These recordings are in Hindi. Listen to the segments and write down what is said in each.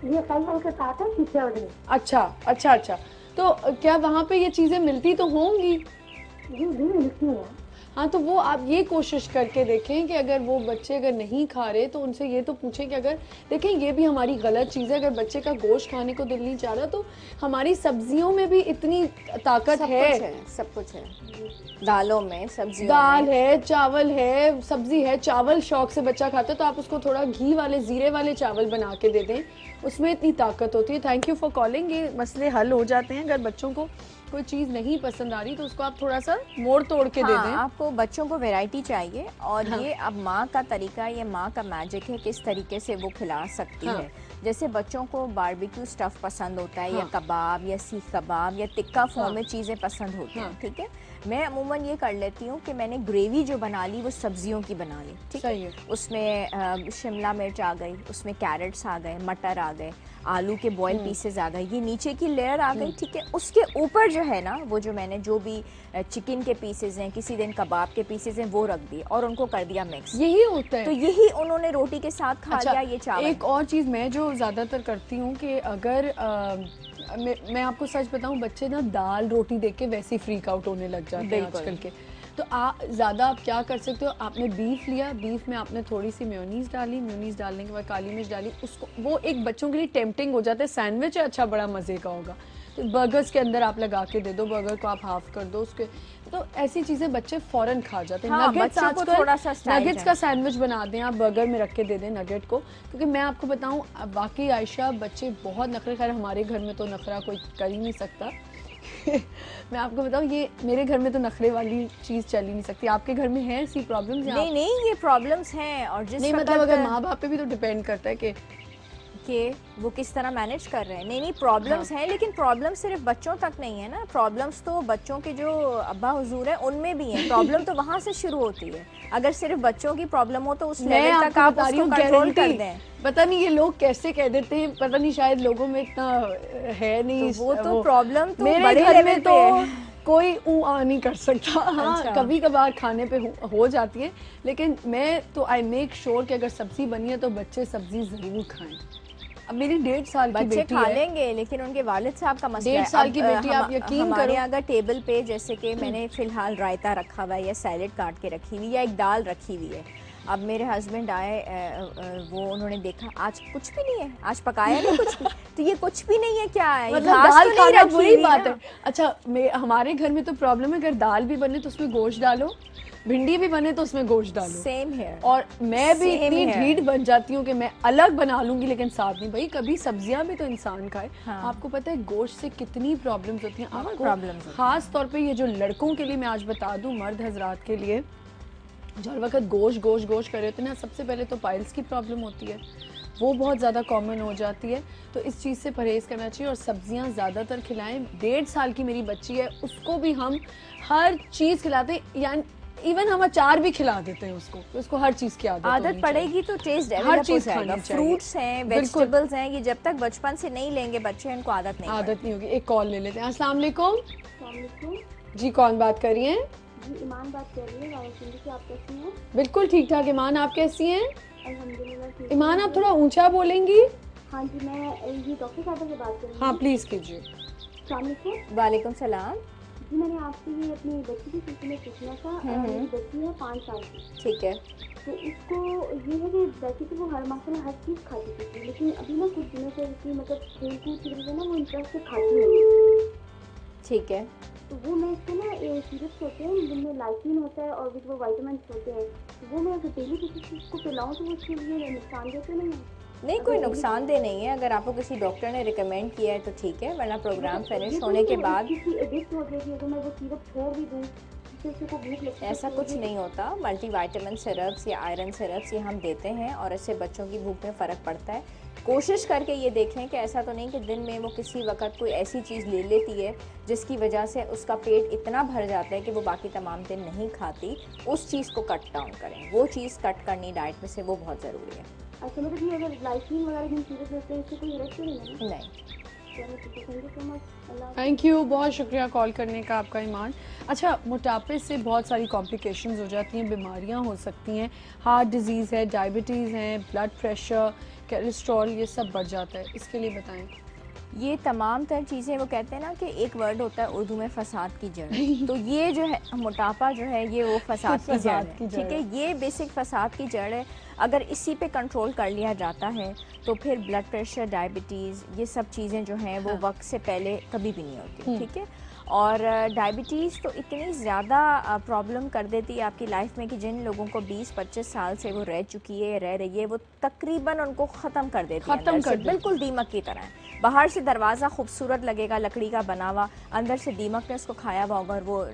ये कल के साथ है खिचड़ी। अच्छा अच्छा अच्छा, तो क्या वहाँ पे ये चीजें मिलती तो होंगी? जी जी मिलती है। हाँ, तो वो आप ये कोशिश करके देखें कि अगर वो बच्चे अगर नहीं खा रहे तो उनसे ये तो पूछें कि अगर, देखें ये भी हमारी गलत चीज़ है, अगर बच्चे का गोश्त खाने को दिल नहीं चाह रहा तो हमारी सब्जियों में भी इतनी ताकत सब है। कुछ है, सब कुछ है, दालों में, सब्जियों दाल में। है, चावल है, सब्जी है। चावल शौक से बच्चा खाता है तो आप उसको थोड़ा घी वाले, जीरे वाले चावल बना के दे दें, उसमें इतनी ताकत होती है। Thank you for calling. ये मसले हल हो जाते हैं। अगर बच्चों को कोई चीज़ नहीं पसंद आ रही तो उसको आप थोड़ा सा मोड़ तोड़ के दे हाँ, दें। आपको बच्चों को वैरायटी चाहिए और हाँ। ये अब माँ का तरीका, ये माँ का मैजिक है किस तरीके से वो खिला सकती हाँ। है। जैसे बच्चों को बारबेक्यू स्टफ पसंद होता है, हाँ। या कबाब या सीख कबाब या टिक्का फॉर्म हाँ। में चीज़ें पसंद होती हैं, हाँ। ठीक है। मैं अमूमन ये कर लेती हूँ कि मैंने ग्रेवी जो बना ली वो सब्जियों की बना ली, ठीक सही है। है। उसमें शिमला मिर्च आ गई, उसमें कैरेट्स आ गए, मटर आ गए, आलू के बॉयल पीसेस आ गए, ये नीचे की लेयर आ गई, ठीक है। उसके ऊपर जो है ना, वो जो मैंने जो भी चिकन के पीसेस हैं, किसी दिन कबाब के पीसेस हैं, वो रख दिए और उनको कर दिया मिक्स। यही होता है। तो यही उन्होंने रोटी के साथ खा अच्छा, लिया ये चावल। एक और चीज़ मैं जो ज़्यादातर करती हूँ कि अगर मैं आपको सच बताऊँ, बच्चे ना दाल रोटी देख के वैसे ही फ्रीक आउट होने लग जाते हैं बिल्कुल। आजकल के। तो ज़्यादा आप क्या कर सकते हो, आपने बीफ लिया, बीफ में आपने थोड़ी सी मेयोनीज डाली, मेयोनीज डालने के बाद काली मिर्च डाली, उसको वो एक बच्चों के लिए टेम्पटिंग हो जाता है। सैंडविच है, अच्छा बड़ा मज़े का होगा, तो बर्गर्स के अंदर आप लगा के दे दो, बर्गर को आप हाफ कर दो उसके, तो ऐसी चीज़ें बच्चे फ़ौरन खा जाते हैं। हाँ, नगेट्स बच्चों को आजकल, थोड़ा सा स्टाइल नगेट्स है। का सैंडविच बना दें आप, बर्गर में रख के दे दें नगेट को, क्योंकि मैं आपको बताऊं वाकई आयशा, बच्चे बहुत नखरे, खैर हमारे घर में तो नखरा कोई कर ही नहीं सकता मैं आपको बताऊं, ये मेरे घर में तो नखरे वाली चीज़ चल ही नहीं सकती। आपके घर में है ऐसी प्रॉब्लम्स? नहीं नहीं, ये प्रॉब्लम्स हैं। और जिस नहीं, मतलब अगर माँ बाप पे भी तो डिपेंड करता है कि वो किस तरह मैनेज कर रहे हैं। नहीं नहीं, प्रॉब्लम्स हैं, लेकिन प्रॉब्लम्स सिर्फ बच्चों तक नहीं है ना, प्रॉब्लम्स तो बच्चों के जो अब्बा हुजूर हैं उनमें भी हैं। प्रॉब्लम तो वहाँ से शुरू होती है। अगर सिर्फ बच्चों की प्रॉब्लम हो तो उस लेवल तक आप उसको कंट्रोल कर दें। पता नहीं ये लोग कैसे कह देते हैं, पता नहीं, शायद लोगं में इतना है नहीं। तो वो तो प्रॉब्लम तो मेरे बड़े घर लेवल में पे तो है। कोई आ नहीं कर सकता। हाँ, अच्छा। कभी कभार खाने पे हो जाती है, लेकिन मैं तो आई मेक श्योर कि अगर सब्जी बनी है तो बच्चे सब्जी जरूर खाएं। अब मेरी 1.5 साल की बच्चे बेटी खा है, लेंगे, लेकिन उनके वालिद साहब का मसला है। 1.5 साल की अब, बेटी, आप यकीन हमारे करो, अगर टेबल पे जैसे कि मैंने फिलहाल रायता रखा हुआ है या सैलेड काट के रखी हुई या एक दाल रखी हुई है। अब मेरे हस्बैंड आए, वो उन्होंने देखा आज कुछ भी नहीं है, आज पकाया नहीं कुछ भी, तो ये कुछ भी नहीं है क्या है, मतलब घास दाल तो नहीं खाना रखी बुरी हुई बात ना। है। अच्छा, हमारे घर में तो प्रॉब्लम है, अगर दाल भी बने तो उसमें गोश्त डालो, भिंडी भी बने तो उसमें गोश्त डालो। सेम है। और मैं भी Same इतनी here. ढीठ बन जाती हूँ कि मैं अलग बना लूंगी, लेकिन साथ नहीं। भाई कभी सब्जियां भी तो इंसान खाए। हाँ। आपको पता है गोश्त से कितनी प्रॉब्लम्स होती हैं बहुत आपको, problems होती हैं। खास तौर पे ये जो लड़कों के लिए मैं आज बता दूं, मर्द हजरात के लिए जो हर वक्त गोश्त गोश्त गोश्त कर रहे होते हैं ना, सबसे पहले तो पाइल्स की प्रॉब्लम होती है, वो बहुत ज़्यादा कॉमन हो जाती है। तो इस चीज़ से परहेज़ करना चाहिए और सब्जियां ज़्यादातर खिलाएं। 1.5 साल की मेरी बच्ची है, उसको भी हम हर चीज़ खिलाते हैं, यानी इवन हम अचार भी खिला देते हैं उसको, तो उसको हर चीज़ की आदत पड़ेगी तो टेस्ट हर चीज़ खानी चाहिए। फ्रूट्स हैं, बिल्कुल। वेजिटेबल्स हैं, ये जब तक बचपन से नहीं लेंगे बच्चे, इनको आदत नहीं होगी। एक कॉल ले लेते हैं। अस्सलाम वालेकुम। अस्सलाम जी, कौन बात कर रही हैं? जी ईमान बात कर रही है रावलपिंडी से। आप कैसी हैं? बिल्कुल ठीक ठाक। ईमान, आप कैसी हैं? अल्हम्दुलिल्लाह ठीक। ईमान, आप थोड़ा ऊंचा बोलेंगी? हाँ जी, मैं ये डॉक्टर साहब से बात कर रही हूँ। हाँ प्लीज़ कीजिए। अस्सलाम वालेकुम। वालेकुम सलाम। जी, मैंने आपसे ये अपनी बच्ची के सिलसिले में पूछना था। मेरी बच्ची है 5 साल की। ठीक है। तो उसको ये है कि वैसे तो वो हर माशाल्लाह हर चीज़ खाती थी, लेकिन अभी ना कुछ दिनों से उसकी मतलब खेल कूद की वजह से ना वो इंटरेस्ट से खाती नहीं है। ठीक है। तो वो मैं इसको ना सीरप्स होते हैं जिनमें लाइसिन होता है और विद वो वाइटामिन होते हैं, तो वो मैं अगर डेली किसी चीज़ को पिलाऊँ तो वो उसके लिए नुकसान देते नहीं है? नहीं, कोई नुकसानदेह नहीं है। अगर आपको किसी डॉक्टर ने रिकमेंड किया है तो ठीक है, वरना प्रोग्राम फिनिश होने के बाद एडिक्ट हो जाएगी अगर मैं वो सिरप छोड़ भी दूँ, जिससे उसको भूख लगती है। ऐसा कुछ नहीं होता। मल्टीविटामिन सिरप्स या आयरन सिरप्स ये हम देते हैं और इससे बच्चों की भूख में फ़र्क पड़ता है। कोशिश करके ये देखें कि ऐसा तो नहीं कि दिन में वो किसी वक्त कोई ऐसी चीज़ ले लेती है जिसकी वजह से उसका पेट इतना भर जाता है कि वो बाकी तमाम दिन नहीं खाती। उस चीज़ को कट डाउन करें, वो चीज़ कट करनी डाइट में से, वो बहुत ज़रूरी है। अच्छा, मतलब ये अगर लाइसिन वगैरह जिन चीज़ें देते हैं इससे कोई इफेक्ट नहीं है ना? नहीं। थैंक यू, बहुत शुक्रिया कॉल करने का आपका ईमान। अच्छा, मोटापे से बहुत सारी कॉम्प्लिकेशंस हो जाती हैं, बीमारियां हो सकती हैं, हार्ट डिजीज़ है, डायबिटीज़ है, ब्लड प्रेशर, कोलेस्ट्रॉल, ये सब बढ़ जाता है, इसके लिए बताएं। ये तमाम तर चीज़ें, वो कहते हैं ना कि एक वर्ड होता है उर्दू में फसाद की जड़, तो ये जो है मोटापा जो है ये वो फसाद की जड़ है, ठीक है। ये बेसिक फसाद की जड़ है। अगर इसी पे कंट्रोल कर लिया जाता है तो फिर ब्लड प्रेशर, डायबिटीज़, ये सब चीज़ें जो हैं वो वक्त से पहले कभी भी नहीं होती, ठीक है। और डायबिटीज़ तो इतनी ज़्यादा प्रॉब्लम कर देती है आपकी लाइफ में कि जिन लोगों को 20-25 साल से वो रह चुकी है, रह रही है, वो तकरीबन उनको ख़त्म कर देती है, ख़त्म कर बिल्कुल दीमक की तरह है। बाहर से दरवाज़ा खूबसूरत लगेगा, लकड़ी का बना हुआ, अंदर से दीमक ने उसको खाया हुआ होगा और वो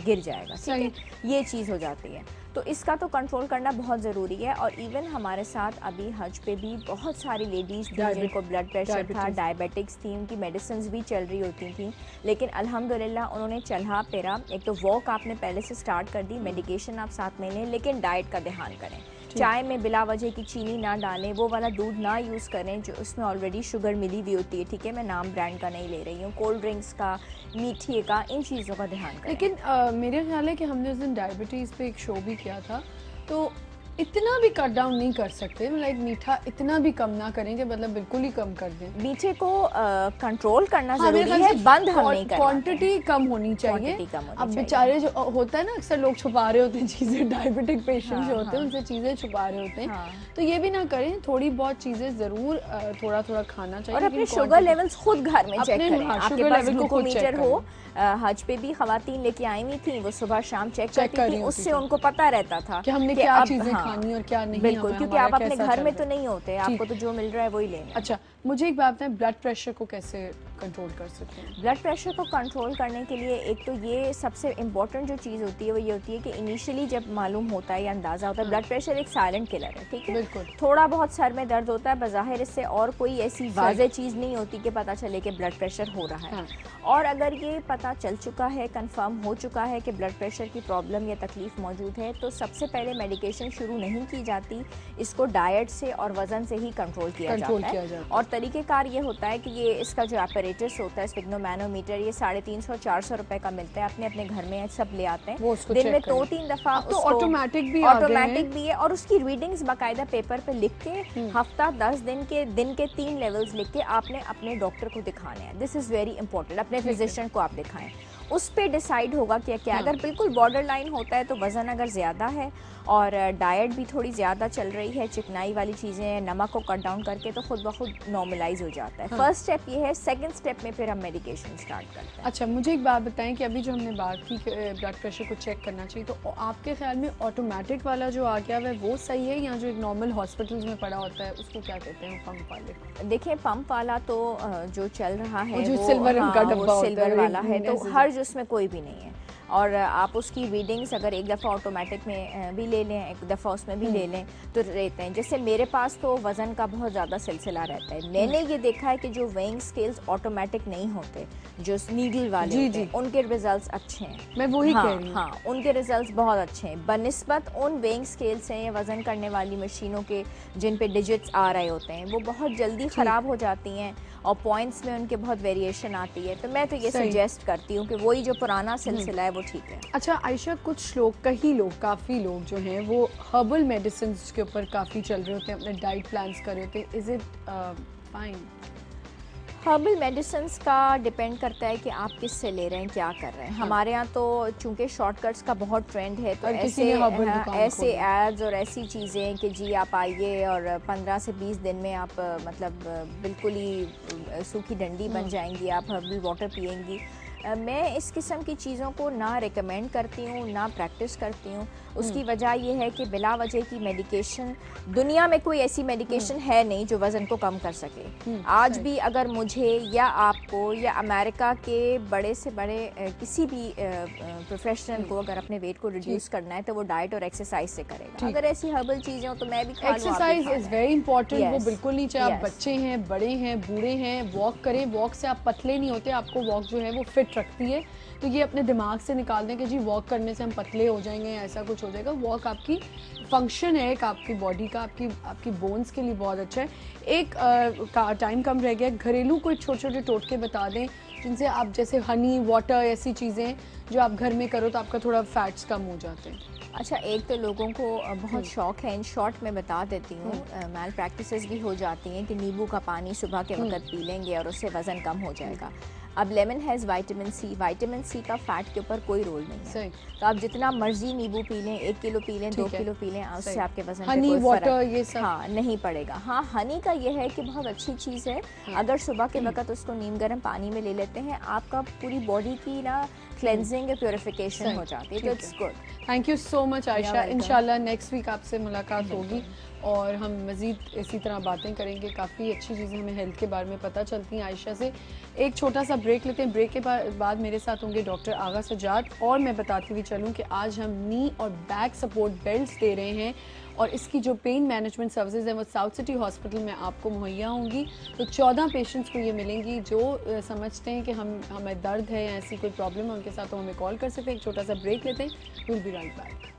गिर जाएगा, ठीक है। ये चीज़ हो जाती है। तो इसका तो कंट्रोल करना बहुत ज़रूरी है। और इवन हमारे साथ अभी हज पे भी बहुत सारी लेडीज़ थी जिनको ब्लड प्रेशर था, डायबिटिक्स थी, उनकी मेडिसिन भी चल रही होती थी, लेकिन अल्हम्दुलिल्लाह उन्होंने चला फिरा। एक तो वॉक आपने पहले से स्टार्ट कर दी, मेडिकेशन आप साथ में लें, लेकिन डाइट का ध्यान करें। चाय में बिला वजह की चीनी ना डालें, वो वाला दूध ना यूज़ करें जो उसमें ऑलरेडी शुगर मिली हुई होती है, ठीक है। मैं नाम ब्रांड का नहीं ले रही हूँ। कोल्ड ड्रिंक्स का, मीठे का, इन चीज़ों का ध्यान करें। लेकिन मेरे ख्याल है कि हमने उस दिन डायबिटीज़ पे एक शो भी किया था, तो इतना भी कट डाउन नहीं कर सकते, लाइक मीठा इतना भी कम ना करें कि मतलब बिल्कुल ही कम कर दें। मीठे को कंट्रोल करना जरूरी है, बंद हम नहीं करते। क्वांटिटी कम होनी चाहिए। अब बेचारे जो होता है ना, अक्सर लोग छुपा रहे होते हैं चीज़ें, डायबिटिक पेशेंट जो होते हैं उनसे चीज़ें छुपा रहे होते हैं, तो ये भी ना करें। थोड़ी बहुत चीज़ें ज़रूर थोड़ा थोड़ा खाना चाहिए। और अपने शुगर लेवल्स खुद घर में चेक करें। आपके पास ग्लूकोमीटर हो, हज पे भी खवातीन लेके आई हुई थी, वो सुबह शाम चेक करती थी, उससे उनको पता रहता था कि हमने क्या चीज़ें खानी और क्या नहीं। बिल्कुल, क्योंकि आप अपने घर में तो नहीं होते, आपको तो जो मिल रहा है वही लेना। अच्छा, मुझे एक बात बताएं, ब्लड प्रेशर को कैसे कंट्रोल कर सकते हैं? ब्लड प्रेशर को कंट्रोल करने के लिए एक तो ये सबसे इम्पोर्टेंट जो चीज़ होती है वो ये होती है कि इनिशियली जब मालूम होता है या अंदाज़ा होता है, ब्लड प्रेशर एक साइलेंट किलर है, ठीक है। बिल्कुल। थोड़ा बहुत सर में दर्द होता है, बज़ाहिर इससे और कोई ऐसी वाज़ेह चीज़ नहीं होती कि पता चले कि ब्लड प्रेशर हो रहा है। और अगर ये पता चल चुका है, कंफर्म हो चुका है कि ब्लड प्रेशर की प्रॉब्लम या तकलीफ मौजूद है, तो सबसे पहले मेडिकेशन शुरू नहीं की जाती, इसको डाइट से और वज़न से ही कंट्रोल किया जाता है। और तरीक़ेकार ये होता है कि ये इसका जो अपरेटस होता है, स्पिग्नोमैनोमीटर, ये 350-400 रुपए का मिलता है, अपने अपने घर में सब ले आते हैं, दिन में 2-3 दफ़ा। तो ऑटोमेटिक भी है और उसकी रीडिंग्स बाकायदा पेपर पे लिख के हफ्ता 10 दिन के 3 लेवल्स लिख के आपने अपने डॉक्टर को दिखाने हैं। This is very important. अपने फिजिशियन को आप दिखाएं, उस पे डिसाइड होगा कि क्या। अगर बिल्कुल बॉर्डर लाइन होता है तो वज़न अगर ज़्यादा है और डाइट भी थोड़ी ज़्यादा चल रही है, चिकनाई वाली चीज़ें, नमक को कट डाउन करके, तो खुद ब खुद नॉर्मलाइज हो जाता है। फर्स्ट स्टेप ये है। सेकंड स्टेप में फिर हम मेडिकेशन स्टार्ट करते हैं। अच्छा, मुझे एक बात बताएं कि अभी जो हमने बात की ब्लड प्रेशर को चेक करना चाहिए, तो आपके ख्याल में ऑटोमेटिक वाला जो आ गया है वो सही है, या जो एक नॉर्मल हॉस्पिटल्स में पड़ा होता है उसको क्या कहते हैं, पंप वाले? देखिए, पंप वाला तो जो चल रहा है वो सिल्वर का डब्बा, सिल्वर वाला है, तो हर्ज उसमें कोई भी नहीं है। और आप उसकी रीडिंग्स अगर एक दफ़ा ऑटोमेटिक में भी ले लें, एक दफ़ा उसमें भी ले लें, तो रहते हैं। जैसे मेरे पास तो वज़न का बहुत ज़्यादा सिलसिला रहता है। मैंने ये देखा है कि जो वेइंग स्केल्स ऑटोमेटिक नहीं होते, जो नीडल वाले होते हैं, उनके रिजल्ट्स अच्छे हैं। मैं वही कह रही हूँ। हाँ, उनके रिजल्ट्स बहुत अच्छे हैं बनिस्बत उन वेइंग स्केल्स हैं या वज़न करने वाली मशीनों के जिन पे डिजिट्स आ रहे होते हैं, वो बहुत जल्दी ख़राब हो जाती हैं और पॉइंट्स में उनके बहुत वेरिएशन आती है। तो मैं तो ये सजेस्ट करती हूँ कि वही जो पुराना सिलसिला है वो ठीक है। अच्छा आयशा, कुछ लोग, काफ़ी लोग जो हैं वो हर्बल मेडिसिन के ऊपर काफ़ी चल रहे होते हैं, अपने डाइट प्लान्स कर रहे होते हैं। Is it fine? Herbal medicine का डिपेंड करता है कि आप किस से ले रहे हैं, क्या कर रहे हैं। हमारे यहाँ तो चूंकि शॉर्टकट्स का बहुत ट्रेंड है, तो ऐसे एड्स और ऐसी चीज़ें कि जी आप आइए और 15 से 20 दिन में आप मतलब बिल्कुल ही सूखी डंडी बन जाएंगी, आप हर्बल वाटर पिएंगी। मैं इस किस्म की चीज़ों को ना रिकमेंड करती हूँ, ना प्रैक्टिस करती हूँ। उसकी वजह यह है कि बिला वजह की मेडिकेशन, दुनिया में कोई ऐसी मेडिकेशन है नहीं जो वज़न को कम कर सके। आज भी अगर मुझे या आपको या अमेरिका के बड़े से बड़े किसी भी प्रोफेशनल को अगर अपने वेट को रिड्यूस करना है तो वो डाइट और एक्सरसाइज से करेगा। अगर ऐसी हर्बल चीज़ें हो तो मैं भी खा लूँ। Exercise is very important. वो बिल्कुल नहीं, चाहे आप बच्चे हैं, बड़े हैं, बूढ़े हैं, वॉक करें। वॉक से आप पतले नहीं होते, आपको वॉक जो है वो फिट रखती है। तो ये अपने दिमाग से निकाल दें कि जी वॉक करने से हम पतले हो जाएंगे, ऐसा कुछ हो जाएगा। वॉक आपकी फंक्शन है एक आपकी बॉडी का, आपकी बोन्स के लिए बहुत अच्छा है। एक टाइम कम रह गया, घरेलू कोई छोटे छोटे टोटके बता दें जिनसे आप जैसे हनी वाटर ऐसी चीज़ें जो आप घर में करो तो आपका थोड़ा फैट्स कम हो जाते हैं? अच्छा, एक तो लोगों को बहुत शौक है, इन शॉर्ट में बता देती हूँ, मैल प्रैक्टिसेस भी हो जाती हैं कि नींबू का पानी सुबह के वक्त पी लेंगे और उससे वज़न कम हो जाएगा। अब लेमन हैज़ विटामिन सी का फैट के ऊपर कोई रोल नहीं है। सही। तो आप जितना मर्जी नींबू पी लें, 1 किलो पी लें, 2 ठीक है। किलो पी लें, उससे सही। आपके वज़न पे हनी कोई वाटर फ़र्क ये सब? हाँ नहीं पड़ेगा। हाँ, हनी का ये है कि बहुत अच्छी चीज़ है। अगर सुबह के वक्त उसको नीम गर्म पानी में ले लेते हैं, आपका पूरी बॉडी की ना क्लेंजिंग प्योरिफिकेशन हो जाती है, तो it's good. Thank you so much Ayesha. welcome. इंशाल्लाह नेक्स्ट वीक आपसे मुलाकात होगी और हम मज़ीद इसी तरह बातें करेंगे। काफ़ी अच्छी चीज़ें हमें हेल्थ के बारे में पता चलती हैं आयशा से। एक छोटा सा ब्रेक लेते हैं। ब्रेक के बाद मेरे साथ होंगे डॉक्टर आगा सजाद और मैं बताती हुई चलूँ कि आज हम नी और बैक सपोर्ट बेल्ट्स दे रहे हैं और इसकी जो पेन मैनेजमेंट सर्विसेज हैं वो साउथ सिटी हॉस्पिटल में आपको मुहैया होंगी। तो 14 पेशेंट्स को ये मिलेंगी जो समझते हैं कि हमें दर्द है या ऐसी कोई प्रॉब्लम है, उनके साथ तो हमें कॉल कर सकते हैं। एक छोटा सा ब्रेक लेते हैं। Will be right back.